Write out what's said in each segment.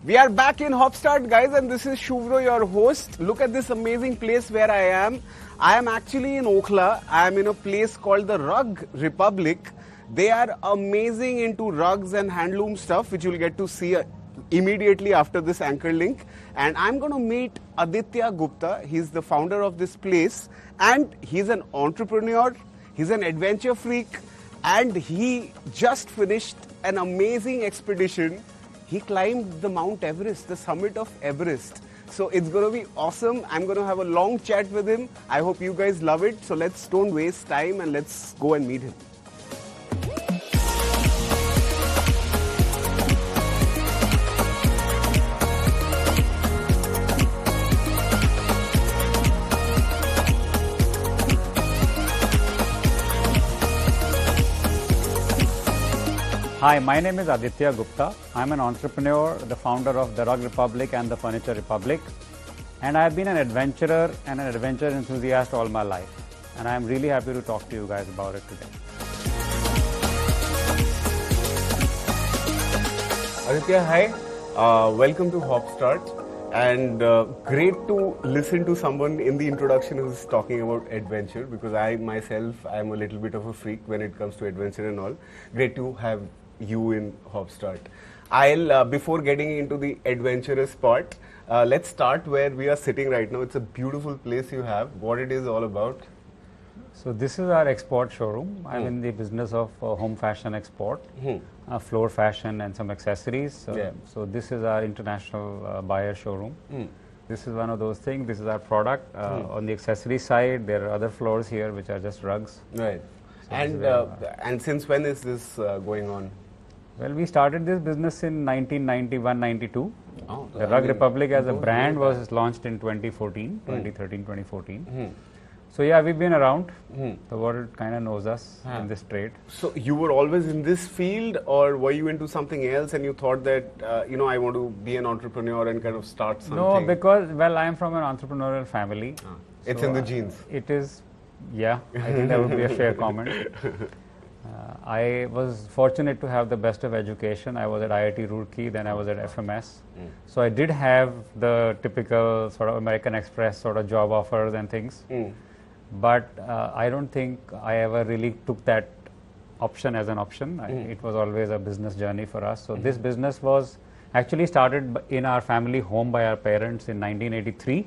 We are back in Hopstart, guys, and this is Shuvro, your host. Look at this amazing place where I am. I am actually in Okhla. I am in a place called the Rug Republic. They are amazing into rugs and handloom stuff, which you'll get to see immediately after this anchor link. And I'm going to meet Aditya Gupta. He's the founder of this place, and he's an entrepreneur. He's an adventure freak, and he just finished an amazing expedition. He climbed the Mount Everest, the summit of Everest. So it's going to be awesome. I'm going to have a long chat with him. I hope you guys love it. So don't waste time and let's go and meet him. Hi, my name is Aditya Gupta. I'm an entrepreneur, the founder of the Rug Republic and the Furniture Republic. And I've been an adventurer and an adventure enthusiast all my life. And I'm really happy to talk to you guys about it today. Aditya, hi. Welcome to Hopstart. And great to listen to someone in the introduction who's talking about adventure, because I myself, I'm a little bit of a freak when it comes to adventure and all. Great to have you in Hopstart. I'll before getting into the adventurous part, let's start where we are sitting right now. It's a beautiful place you have. What it is all about? So this is our export showroom. I'm in the business of home fashion export, floor fashion and some accessories. So this is our international buyer showroom. This is one of those things. This is our product. On the accessory side, there are other floors here which are just rugs. Right. So and since when is this going on? Well, we started this business in 1991-92. Oh, the Rug Republic as a brand was launched in 2013-2014. So yeah, we've been around. The world kind of knows us in this trade. So you were always in this field, or were you into something else and you thought that, I want to be an entrepreneur and kind of start something? No, because, well, I'm from an entrepreneurial family. It's in the genes. It is, yeah, I think that would be a fair comment. I was fortunate to have the best of education. I was at IIT Roorkee, then I was at FMS. So I did have the typical sort of American Express sort of job offers and things. But I don't think I ever really took that option as an option. It was always a business journey for us. So this business was actually started in our family home by our parents in 1983.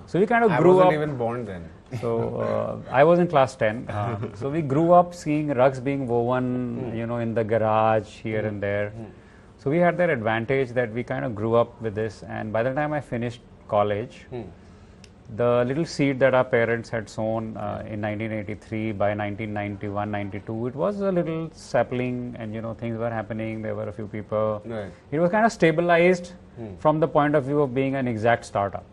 So we kind of grew up. I wasn't even born then. So I was in class 10. So we grew up seeing rugs being woven, in the garage here and there. So we had that advantage that we kind of grew up with this. And by the time I finished college, the little seed that our parents had sown in 1983, by 1991-92, it was a little sapling, and things were happening. There were a few people. Right. It was kind of stabilized from the point of view of being an exact startup.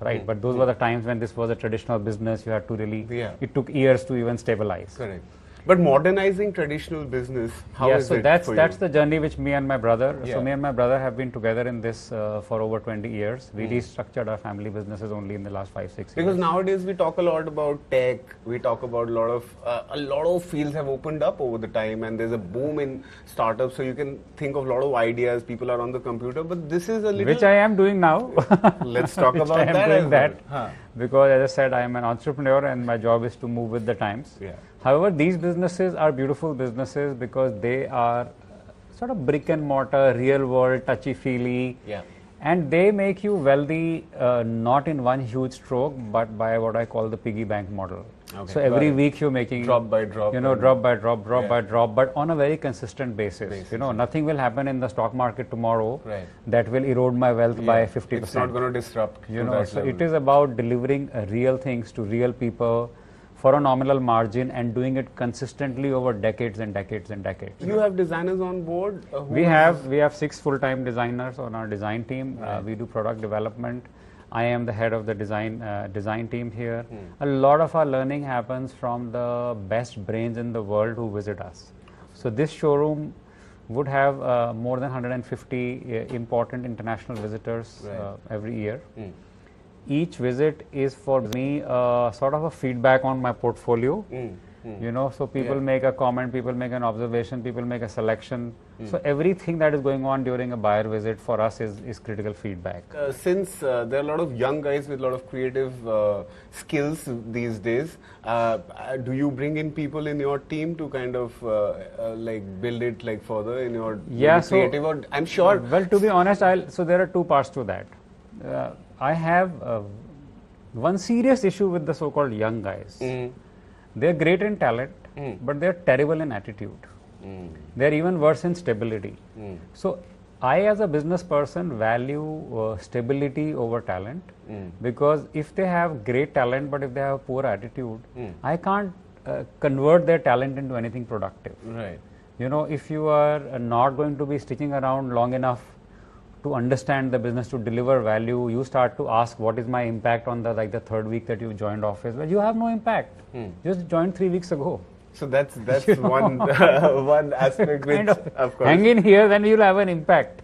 Right, but those were the times when this was a traditional business. You had to really, it took years to even stabilize. Correct. But modernizing traditional business, how is it that's for that's you? the journey which me and my brother, so me and my brother have been together in this for over 20 years. We restructured our family businesses only in the last 5-6 years. Because nowadays we talk a lot about tech, we talk about a lot of fields have opened up over the time, and there's a boom in startups, so you can think of a lot of ideas, people are on the computer, but this is a little... Which I am doing now. Let's talk about that. I am doing that. Because as I said, I am an entrepreneur and my job is to move with the times. However, these businesses are beautiful businesses because they are sort of brick and mortar, real world, touchy-feely. And they make you wealthy not in one huge stroke, but by what I call the piggy bank model. So every week you're making drop by drop, drop by drop, by drop, but on a very consistent basis. Nothing will happen in the stock market tomorrow that will erode my wealth by 50%. It's not going to disrupt. So it is about delivering real things to real people for a nominal margin and doing it consistently over decades and decades and decades. You have designers on board? We have 6 full-time designers on our design team. We do product development. I am the head of the design team here. A lot of our learning happens from the best brains in the world who visit us. So this showroom would have more than 150 important international visitors every year. Each visit is for me sort of a feedback on my portfolio You know, so people make a comment, people make an observation, people make a selection. So everything that is going on during a buyer visit for us is critical feedback. Since there are a lot of young guys with a lot of creative skills these days, do you bring in people in your team to kind of like build it like further in your creative? Or I'm sure. Well, to be honest, so there are two parts to that. I have one serious issue with the so-called young guys. They're great in talent, but they're terrible in attitude. They're even worse in stability. So I, as a business person, value stability over talent, because if they have great talent, but if they have poor attitude, I can't convert their talent into anything productive. Right. You know, if you are not going to be sticking around long enough to understand the business, to deliver value, you start to ask, what is my impact on the third week that you joined office? Well, you have no impact. Just joined 3 weeks ago. So that's one one aspect which, of course, hang in here, then you'll have an impact.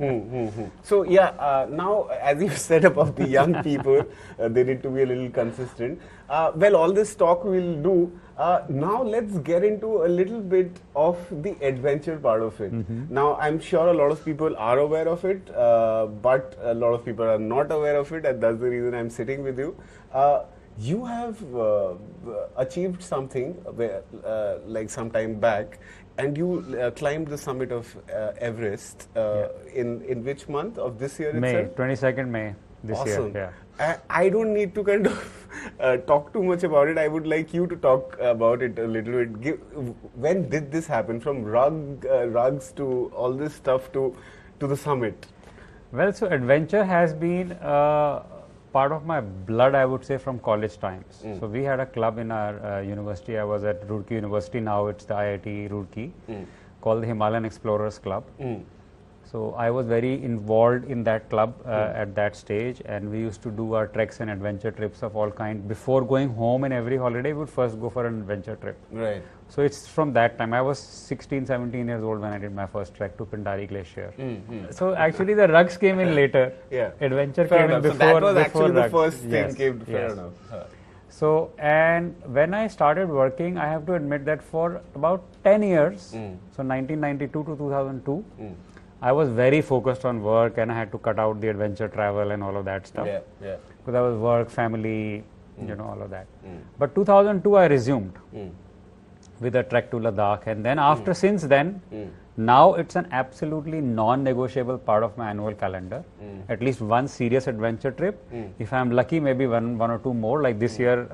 So now, as you said about the young people, they need to be a little consistent. Well, all this talk we'll do. Now let's get into a little bit of the adventure part of it. Now, I'm sure a lot of people are aware of it, but a lot of people are not aware of it, and that's the reason I'm sitting with you. You have achieved something like some time back, and you climbed the summit of Everest in which month of this year May, itself? 22nd May this Awesome. year. Yeah. I don't need to kind of talk too much about it. I would like you to talk about it a little bit. When did this happen? From rugs to all this stuff to the summit? Well, so adventure has been part of my blood, I would say, from college times. So we had a club in our university. I was at Roorkee University, now it's the IIT Roorkee, called the Himalayan Explorers Club. So I was very involved in that club at that stage, and we used to do our treks and adventure trips of all kind. Before going home in every holiday, we would first go for an adventure trip. Right. So it's from that time. I was 16, 17 years old when I did my first trek to Pindari Glacier. So actually the rugs came in later. Yeah. Adventure Fair came enough. in So before, that was actually the rugs. first thing Yes, came. Fair yes. enough. So, and when I started working, I have to admit that for about 10 years, so 1992 to 2002, I was very focused on work, and I had to cut out the adventure travel and all of that stuff. Yeah. Because I was work, family, you know, all of that. But 2002 I resumed with a trek to Ladakh, and then after since then, now it's an absolutely non-negotiable part of my annual calendar. At least one serious adventure trip. If I'm lucky, maybe one or two more. Like this year,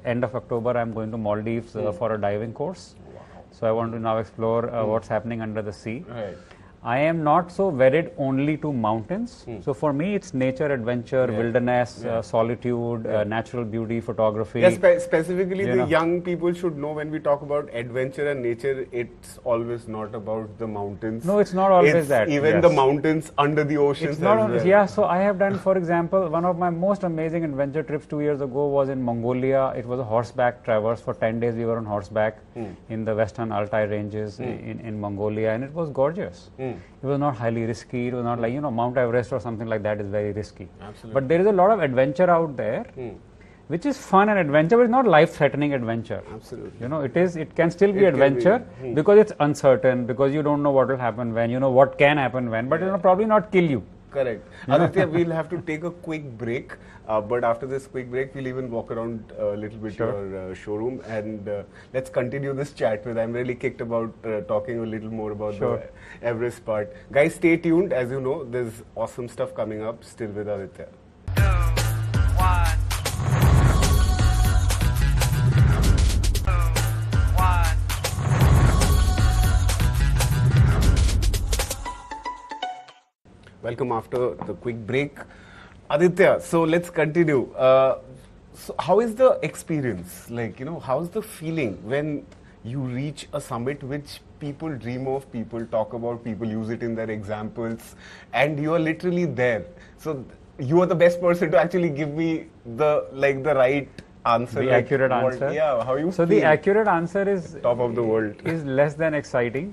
end of October, I'm going to Maldives for a diving course. Wow. So I want to now explore what's happening under the sea. Right. I am not so wedded only to mountains. So for me, it's nature, adventure, wilderness, solitude, natural beauty, photography. Yeah, specifically, the young people should know when we talk about adventure and nature, it's always not about the mountains. No, it's not always it's that. Even the mountains under the oceans. It's not as only, well. yeah, so I have done, for example, one of my most amazing adventure trips 2 years ago was in Mongolia. It was a horseback traverse. For 10 days we were on horseback in the western Altai ranges in Mongolia, and it was gorgeous. It was not highly risky. It was not like, you know, Mount Everest or something like that is very risky. Absolutely. But there is a lot of adventure out there, which is fun and adventure, but it's not life-threatening adventure. Absolutely. You know, it can still be adventure because it's uncertain, because you don't know what will happen when, you know, what can happen when, but it will probably not kill you. Correct. Aditya, we'll have to take a quick break, but after this quick break, we'll even walk around a little bit your showroom, and let's continue this chat with. I'm really kicked about talking a little more about the Everest part. Guys, stay tuned. As you know, there's awesome stuff coming up still with Aditya. 2, 1. 2, 1. Welcome after the quick break. Aditya, so let's continue. So how is the experience? Like, you know, how's the feeling when you reach a summit which people dream of, people talk about, people use it in their examples, and you are literally there? So you are the best person to actually give me the right answer. The like accurate answer? Yeah, how you So feel? the accurate answer is Top of the world. is less than exciting.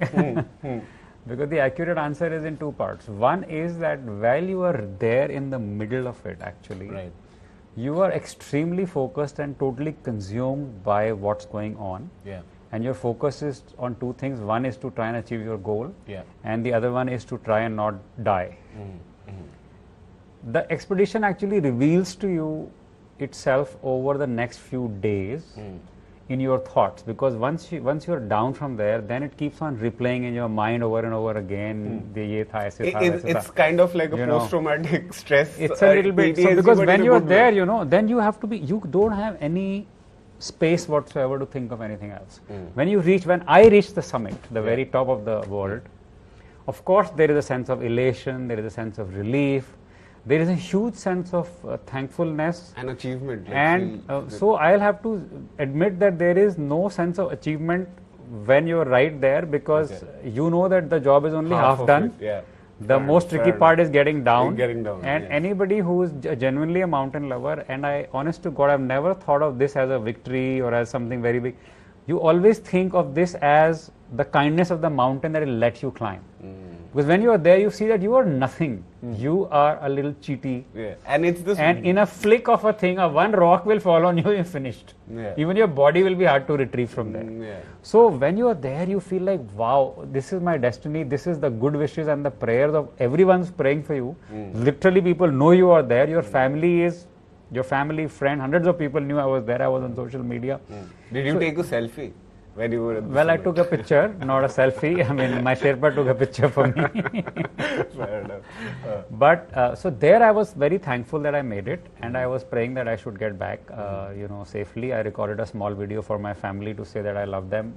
Because the accurate answer is in two parts. One is that while you are there in the middle of it, actually, Right. you are extremely focused and totally consumed by what's going on. Yeah. and your focus is on two things. One is to try and achieve your goal, Yeah. and the other one is to try and not die. The expedition actually reveals to you itself over the next few days in your thoughts, because once you're down from there, then it keeps on replaying in your mind over and over again. It's kind of like a post-traumatic stress. It's a little bit, so because when you're there, then you have to be, you don't have any space whatsoever to think of anything else. When I reached the summit, the very top of the world, of course there is a sense of elation, there is a sense of relief, there is a huge sense of thankfulness and achievement. And so I'll have to admit that there is no sense of achievement when you're right there, because you know that the job is only half done. The most tricky part is getting down. And anybody who is genuinely a mountain lover, and I, honest to God, I've never thought of this as a victory or as something very big. You always think of this as the kindness of the mountain that it lets you climb. Because when you are there, you see that you are nothing. You are a little cheaty. And it's this. And in a flick of a thing, one rock will fall on you, you're finished. Even your body will be hard to retrieve from there. So when you are there, you feel like, wow, this is my destiny. This is the good wishes and the prayers of everyone's praying for you. Literally, people know you are there. Your family is, your family, friend, hundreds of people knew I was there. I was on social media. Did you take a selfie? When you were well, I took a picture, not a selfie. I mean, my Sherpa took a picture for me. Fair enough. But so there, I was very thankful that I made it, and I was praying that I should get back, safely. I recorded a small video for my family to say that I love them.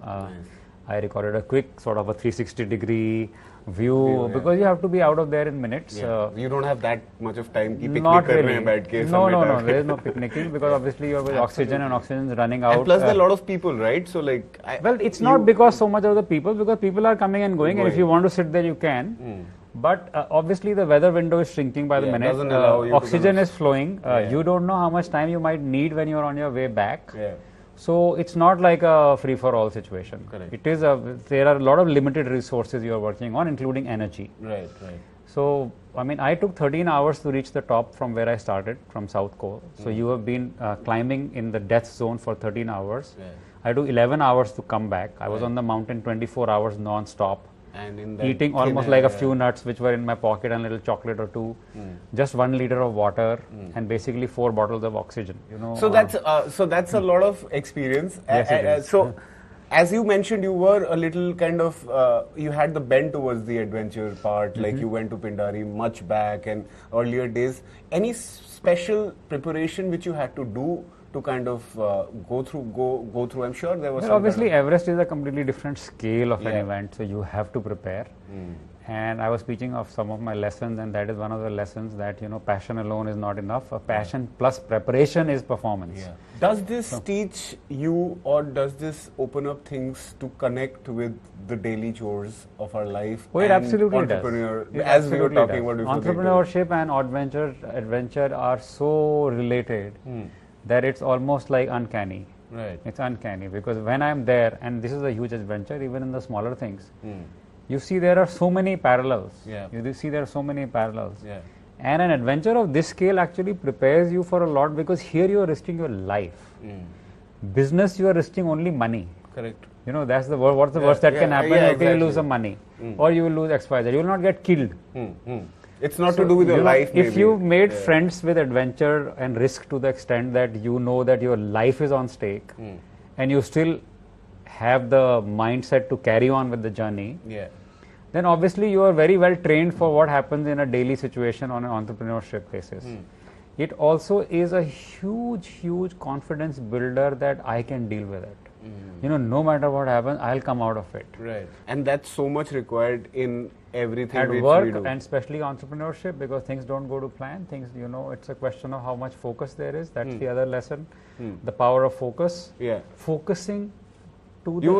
I recorded a quick sort of a 360-degree view, because you have to be out of there in minutes. You don't have that much of time. Not really. No, there is no picnicking, because obviously you're with oxygen, and oxygen is running out. And plus, there are a lot of people, right? So like, well, it's not because so much of the people, because people are coming and going, and if you want to sit there, you can. But obviously, the weather window is shrinking by the minute. Oxygen is flowing. You don't know how much time you might need when you're on your way back. So it's not like a free-for-all situation. Correct. It is there are a lot of limited resources you are working on, including energy. Right. So, I mean, I took 13 hours to reach the top from where I started, from South Col. So you have been climbing in the death zone for 13 hours. I took 11 hours to come back. I was on the mountain 24 hours non-stop. And in that eating almost like a few nuts which were in my pocket and a little chocolate or two, just 1 liter of water, and basically 4 bottles of oxygen. So that's a lot of experience. Yes, it is. So, as you mentioned, you were a little kind of you had the bend towards the adventure part. Like you went to Pindari much back and earlier days. Any special preparation which you had to do to kind of go through? I'm sure there was. Well, obviously, Everest is a completely different scale of an event, so you have to prepare. And I was speaking of some of my lessons, and that is one of the lessons that passion alone is not enough. A passion plus preparation is performance. Does this teach you, or does this open up things to connect with the daily chores of our life? Oh, it absolutely does. As we were talking about before. Entrepreneurship and adventure are so related. That it's almost like uncanny. It's uncanny, because when I'm there, and this is a huge adventure, even in the smaller things, you see there are so many parallels. You see there are so many parallels. And an adventure of this scale actually prepares you for a lot, because here you are risking your life. Business, you are risking only money. Correct. That's the what's the worst that can happen? Exactly. You will lose some money, or you will lose XYZ. You will not get killed. It's not to do with your life. If you made friends with adventure and risk to the extent that you know that your life is on stake, and you still have the mindset to carry on with the journey, then obviously you are very well trained for what happens in a daily situation on an entrepreneurship basis. It also is a huge confidence builder that I can deal with it. No matter what happens, I'll come out of it. Right. And that's so much required in everything at which work, we do. and especially entrepreneurship, because things don't go to plan. Things, it's a question of how much focus there is. That's the other lesson. The power of focus. Focusing to you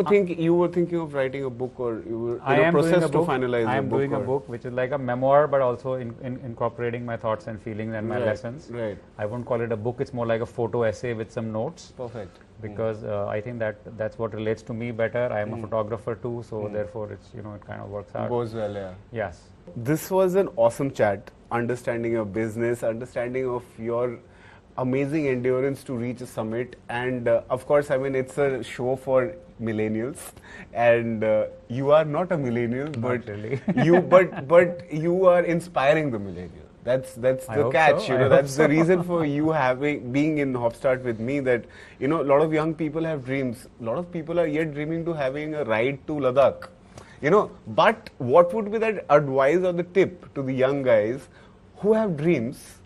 were thinking of writing a book, or you were in a process to finalize a book? I am doing a book which is like a memoir, but also incorporating my thoughts and feelings and my lessons. I won't call it a book, it's more like a photo essay with some notes. Perfect. Because I think that's what relates to me better. I am a photographer too, so therefore it's it kind of works out. Goes well, Yes. This was an awesome chat, understanding your business, understanding of your amazing endurance to reach a summit, and of course, I mean, it's a show for millennials, and you are not a millennial, but really. but you are inspiring the millennial. That's I the hope catch, so. you know. I That's hope the reason for you being in Hopstart with me. That, you know, a lot of young people have dreams. A lot of people are yet dreaming to having a ride to Ladakh, you know. But what would be that advice or the tip to the young guys who have dreams,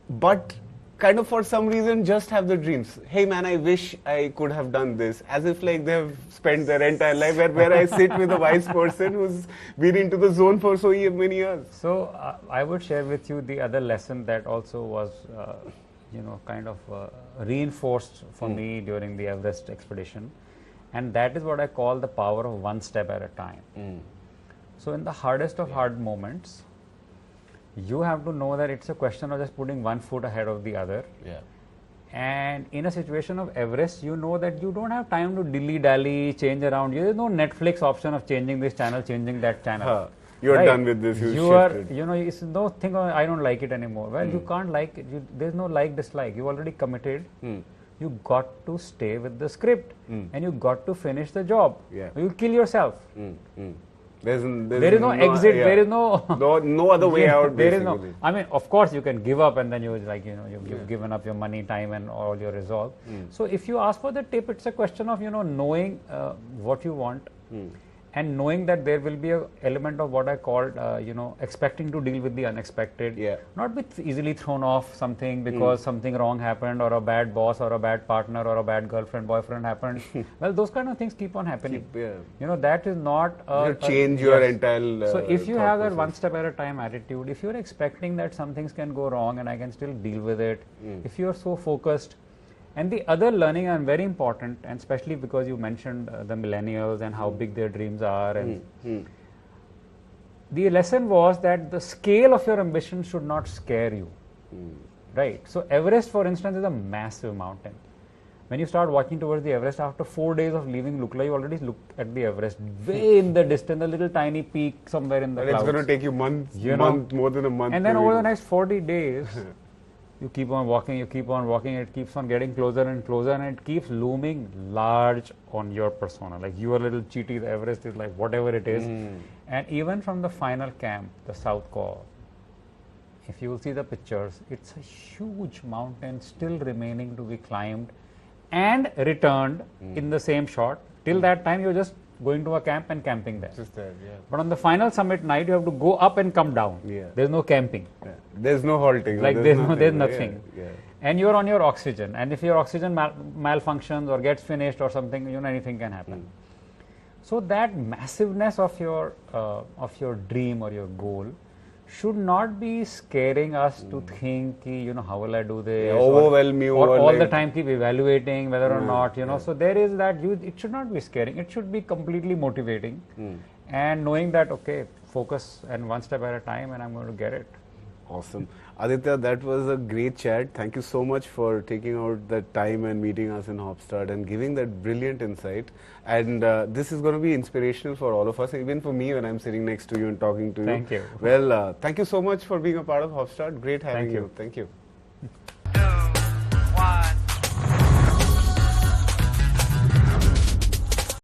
but kind of for some reason just have the dreams? Hey man, I wish I could have done this, as if like they have spent their entire life. Where I sit with a wise person who's been into the zone for so many years. So I would share with you the other lesson that also was, you know, kind of reinforced for me during the Everest expedition, and that is what I call the power of one step at a time. So in the hardest of hard moments, you have to know that it's a question of just putting one foot ahead of the other. Yeah. And in a situation of Everest, you know that you don't have time to dilly-dally, change around. There's no Netflix option of changing this channel, changing that channel. You're right? done with this. You are, you know, it's no thing of, I don't like it anymore. Well, you can't like it. There's no like, dislike. You already committed. You got to stay with the script, and you got to finish the job. Yeah. You kill yourself. There is no exit. Yeah. There is no no other way out. There Basically. is no. I mean, of course, you can give up, and then you like, you know, you've given up your money, time, and all your resolve. So if you ask for the tip, it's a question of, you know, knowing what you want, and knowing that there will be an element of what I called, you know, expecting to deal with the unexpected. Yeah. Not with easily thrown off something because something wrong happened, or a bad boss, or a bad partner, or a bad girlfriend, boyfriend happened. Well, those kind of things keep on happening. Yeah. You know, that is not You change your yes. entire. So if you thought have that process. one step at a time attitude, if you're expecting that some things can go wrong and I can still deal with it, if you're so focused. And the other learning, and very important, and especially because you mentioned the millennials and how big their dreams are, and the lesson was that the scale of your ambition should not scare you. Right? So Everest, for instance, is a massive mountain. When you start walking towards the Everest, after 4 days of leaving Lukla, you already look at the Everest, way in the distance, a little tiny peak somewhere in the And clouds. it's going to take you months, more than a month. And then to over the reach. next 40 days, you keep on walking, it keeps on getting closer and closer, and it keeps looming large on your persona. Like you are a little cheaty, the Everest is like whatever it is. And even from the final camp, the South Col, if you will see the pictures, it's a huge mountain still remaining to be climbed and returned in the same shot. Till that time, you're just going to a camp and camping there. Just there, yeah. But on the final summit night, you have to go up and come down. Yeah. There's no camping. Yeah. There's no halting. Like there's nothing. Yeah. And you're on your oxygen. And if your oxygen malfunctions or gets finished or something, you know, anything can happen. So that massiveness of your dream or your goal should not be scaring us to think, you know, how will I do this? Overwhelm you. Or all like, the time keep evaluating whether or not, you know. So there is that, it should not be scaring. It should be completely motivating. And knowing that, okay, focus and one step at a time and I'm going to get it. Awesome. Aditya, that was a great chat. Thank you so much for taking out the time and meeting us in Hopstart and giving that brilliant insight. And this is going to be inspirational for all of us, even for me when I'm sitting next to you and talking to you. Thank you. Well, thank you so much for being a part of Hopstart. Great having Thank you. Thank you.